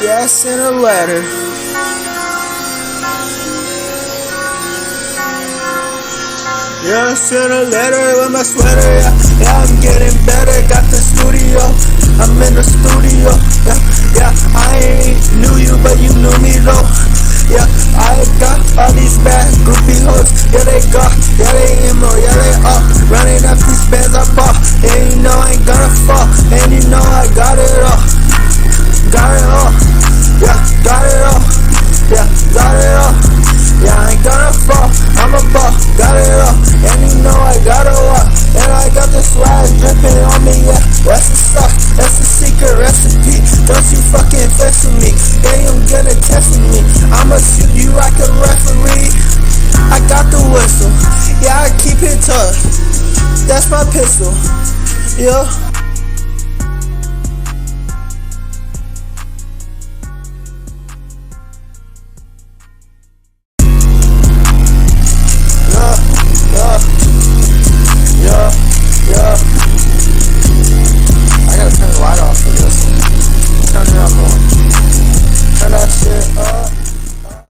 Yeah, I sent a letter. Yeah, I sent a letter with my sweater. Yeah, I'm getting better. Got the studio. I'm in the studio. Yeah, I ain't knew you, but you knew me though. Yeah, I got all these bad groupie hoes. Yeah, they got, yeah, they emo, yeah, they all running up these bands I bought. And you know I ain't gonna fall. And you know I got it all. Got it all. Yeah, got it all. Yeah, got it all. Yeah, I ain't gonna fall. I'm a ball. Got it all. And you know I got a lot. And I got the swag dripping on me. Yeah, that's the stuff. That's the secret recipe. Don't you fucking fess with me. They ain't gonna test me. I'ma shoot you like a referee. I got the whistle. Yeah, I keep it tough. That's my pistol. Yeah.